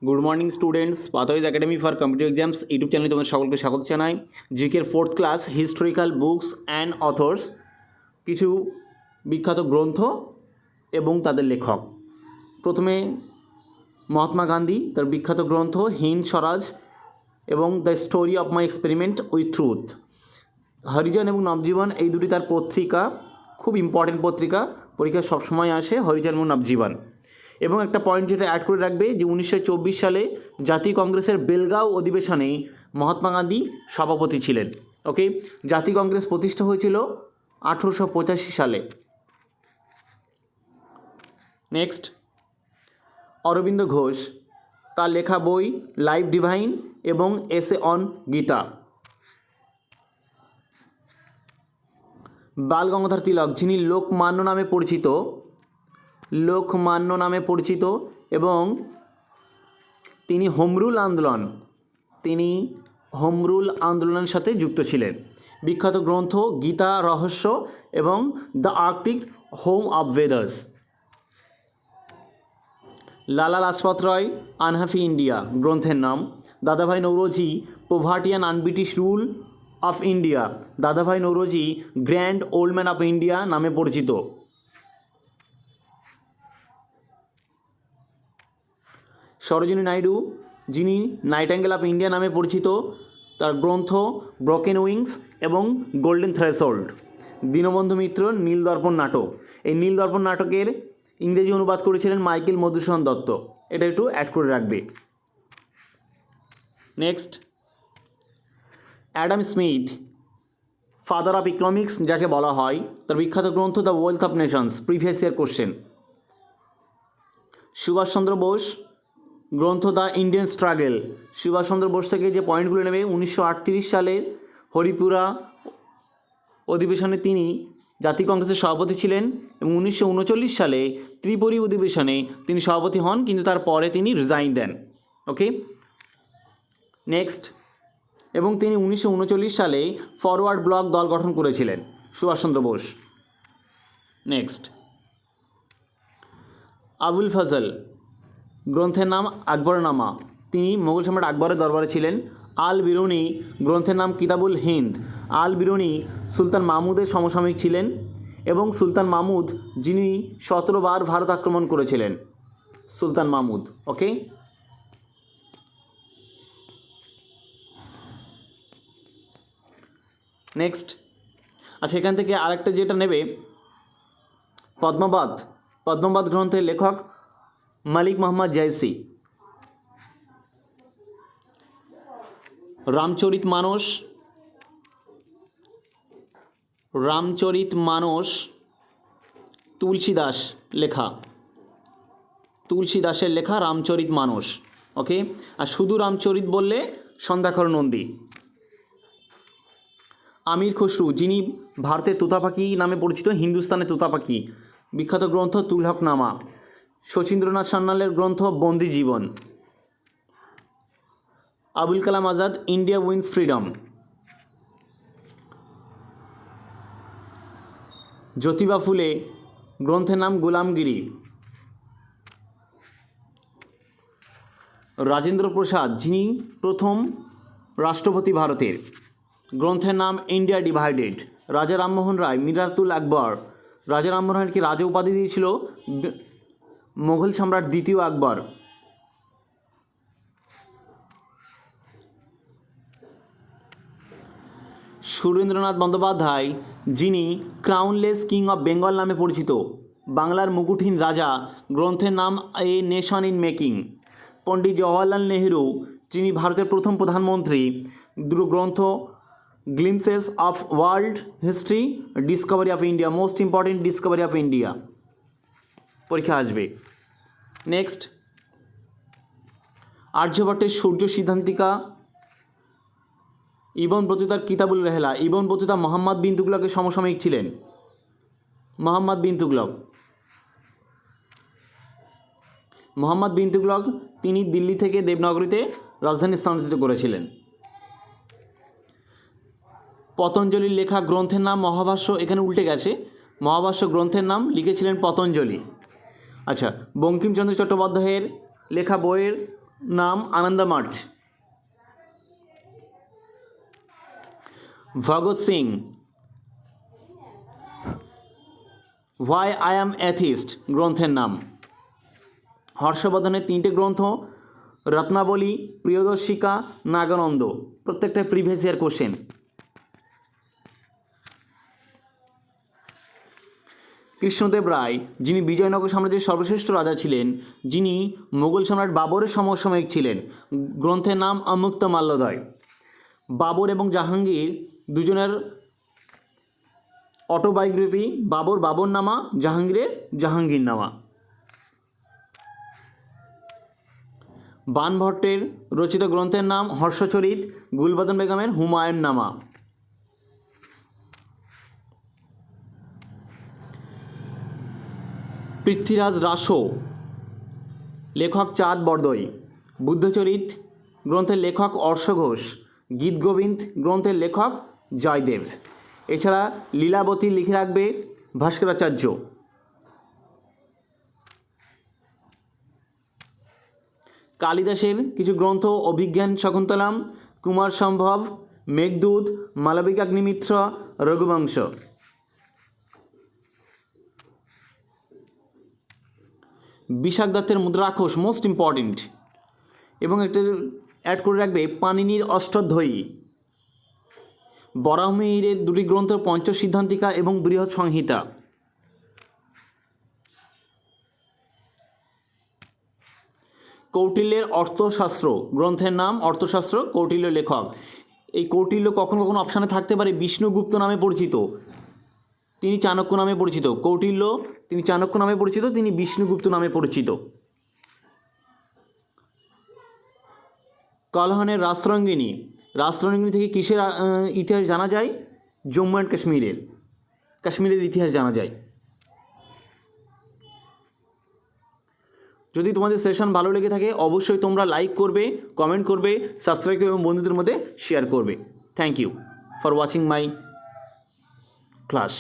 Good morning students, Pathways academy for competitive exams YouTube চ্যানেলে তোমাদের সকলকে স্বাগত জানাই। জিকের 4th class historical books and authors, কিছু বিখ্যাত গ্রন্থ এবং তাদের লেখক। প্রথমে মহাত্মা গান্ধী, তার বিখ্যাত গ্রন্থ হিন্দ স্বরাজ এবং the story of my experiment with truth. Harijan এবং নবজীবন এই দুটি তার পত্রিকা, খুব ইম্পর্টেন্ট পত্রিকা, পরীক্ষায় সবসময় আসে হরিজন এবং নবজীবন। এবং একটা পয়েন্ট যেটা অ্যাড করে রাখবে যে 1924 সালে জাতীয় কংগ্রেসের বেলগাঁও অধিবেশনে মহাত্মা গান্ধী সভাপতি ছিলেন। ওকে, জাতীয় কংগ্রেস প্রতিষ্ঠা হয়েছিল 1885 সালে। নেক্সট, অরবিন্দ ঘোষ, তার লেখা বই লাইফ ডিভাইন এবং এসে অন গীতা। বাল গঙ্গাধর তিলক, যিনি লোকমান্য নামে পরিচিত এবং তিনি হোমরুল আন্দোলনের সাথে যুক্ত ছিলেন। বিখ্যাত গ্রন্থ গীতা রহস্য এবং the arctic home of Vedas. Lala Lajpat Rai, unhappy India গ্রন্থের নাম। Dadabhai Naoroji, poverty and un-British rule of India. Dadabhai Naoroji grand old man of India নামে পরিচিত। সরোজিনী নাইডু, যিনি নাইটাঙ্গেল অফ ইন্ডিয়া নামে পরিচিত, তার গ্রন্থ ব্রোকেন উইংস এবং গোল্ডেন থ্রেশহোল্ড। দীনবন্ধু মিত্র নীলদর্পণ নাটক, এই নীলদর্পণ নাটকের ইংরেজি অনুবাদ করেছিলেন মাইকেল মধুসূদন দত্ত। এটা একটু অ্যাড করে রাখবে। Next, Adam Smith, father of economics যাকে বলা হয়, তার বিখ্যাত গ্রন্থ the wealth of nations, previous year question. Subhash Chandra Bose, গ্রন্থ the Indian struggle. Subhash Chandra Bose থেকে যে পয়েন্টগুলো নেবে, 1938 সালের হরিপুরা অধিবেশনে তিনি জাতীয় কংগ্রেসের সভাপতি ছিলেন এবং 1939 সালে ত্রিপুরী অধিবেশনে তিনি সভাপতি হন, কিন্তু তারপরে তিনি রিজাইন দেন। ওকে, নেক্সট, এবং তিনি 1939 সালে ফরওয়ার্ড ব্লক দল গঠন করেছিলেন সুভাষচন্দ্র বোস। নেক্সট, আবুল ফজল, গ্রন্থের নাম আকবরনামা, তিনি মোগল সম্রাট আকবরের দরবারে ছিলেন। আল বিরুনি, গ্রন্থের নাম কিতাবুল হিন্দ। আল বিরুনি সুলতান মাহমুদের সমসাময়িক ছিলেন এবং সুলতান মাহমুদ যিনি 17 বার ভারত আক্রমণ করেছিলেন, সুলতান মাহমুদ। ওকে, নেক্সট, আচ্ছা এখান থেকে আরেকটা যেটা নেবে, পদ্মাবত গ্রন্থের লেখক মালিক মোহাম্মদ জায়সি। রামচরিতমানস তুলসীদাসের লেখা রামচরিতমানস। ওকে, আর শুধু রামচরিত বললে সন্ধ্যাকর নন্দী। আমির খসরু, যিনি ভারতের তোতা পাখি নামে পরিচিত, হিন্দুস্তানের তোতা পাখি, বিখ্যাত গ্রন্থ তুলহকনামা। শচীন্দ্রনাথ সান্যালের গ্রন্থ Bandi Jiban. Abul Kalam Azad, India wins freedom. Jyotiba Phule, গ্রন্থের নাম গোলামগিরি। রাজেন্দ্র প্রসাদ, যিনি প্রথম রাষ্ট্রপতি ভারতের, গ্রন্থের নাম ইন্ডিয়া ডিভাইডেড। রাজা রামমোহন রায়, মিরাতুল আকবর, রাজা রামমোহন রায়কে রাজা উপাধি দিয়েছিল মোগল সম্রাট দ্বিতীয় আকবর। সুরেন্দ্রনাথ বন্দ্যোপাধ্যায়, যিনি ক্রাউনলেস কিং অফ বেঙ্গল নামে পরিচিত, বাংলার মুকুটহীন রাজা, গ্রন্থের নাম এ নেশন ইন মেকিং। পণ্ডিত জওয়াহরলাল নেহেরু, যিনি ভারতের প্রথম প্রধানমন্ত্রী, গ্রন্থ glimpses of world history, Discovery of India, most important Discovery of India, পরীক্ষা আসবে। নেক্সট, আর্যভট্টের সূর্য সিদ্ধান্তিকা। ইবন বতুতার কিতাবুল রেহলা। ইবন বতুতা মোহাম্মদ বিন তুগলকের সমসাময়িক ছিলেন। মোহাম্মদ বিন তুগলক তিনি দিল্লি থেকে দেবনগরীতে রাজধানী স্থানান্তরিত করেছিলেন। পতঞ্জলির লেখা গ্রন্থের নাম মহাভাষ্য, এখানে উল্টে গেছে, মহাভাষ্য গ্রন্থের নাম লিখেছিলেন পতঞ্জলি। আচ্ছা, বঙ্কিমচন্দ্র চট্টোপাধ্যায়ের লেখা বইয়ের নাম Anandamath. Bhagat Singh, why I am atheist গ্রন্থের নাম। হর্ষবর্ধনের 3টে গ্রন্থ, রত্নাবলী, প্রিয়দর্শিকা, নাগানন্দ, প্রত্যেকটা প্রিভিয়াস ইয়ার কোশ্চেন। কৃষ্ণদেব রায়, যিনি বিজয়নগর সাম্রাজ্যের সর্বশ্রেষ্ঠ রাজা ছিলেন, যিনি মোগল সম্রাট বাবরের সমসাময়িক ছিলেন, গ্রন্থের নাম অমুক্ত মাল্যোদয়। বাবর এবং জাহাঙ্গীর দুজনের অটোবায়োগ্রাফি, বাবর বাবরনামা, জাহাঙ্গীরের জাহাঙ্গীরনামা। বাণভট্টের রচিত গ্রন্থের নাম হর্ষচরিত, গুলবদন বেগমের হুমায়ুন নামা। পৃথ্বীরাজ রাসো, লেখক চাঁদ বরদই। বুদ্ধচরিত গ্রন্থের লেখক অর্শ ঘোষ। গীতগোবিন্দ গ্রন্থের লেখক জয়দেব। এছাড়া লীলাবতী লিখে রাখবে ভাস্করাচার্য। কালিদাসের কিছু গ্রন্থ অভিজ্ঞান শকুন্তলম, কুমার সম্ভব, মেঘদূত, মালবিকাগ্নিমিত্র, রঘুবংশ। বিশাখ দত্তের মুদ্রাক্ষস মোস্ট ইম্পর্টেন্ট, এবং একটা অ্যাড করে রাখবে পাণিনির অষ্টাধ্যায়ী। বরাহমিহিরের 2টি গ্রন্থ পঞ্চসিদ্ধান্তিকা এবং বৃহৎ সংহিতা। কৌটিল্যের অর্থশাস্ত্র গ্রন্থের নাম অর্থশাস্ত্র, কৌটিল্য লেখক। এই কৌটিল্য কখনো কখনো অপশানে থাকতে পারে বিষ্ণুগুপ্ত নামে পরিচিত, তিনি চাণক্য নামে পরিচিত। কৌটিল্য তিনি চাণক্য নামে পরিচিত, তিনি বিষ্ণুগুপ্ত নামে পরিচিত। কালহানের রাসরঙ্গিনী, রাসরঙ্গিনী থেকে কিসের ইতিহাস জানা যায়? জম্মু অ্যান্ড কাশ্মীরের ইতিহাস জানা যায়। যদি তোমাদের সেশন ভালো লেগে থাকে অবশ্যই তোমরা লাইক করবে, কমেন্ট করবে, সাবস্ক্রাইব করবে এবং বন্ধুদের মধ্যে শেয়ার করবে। Thank you for watching my class.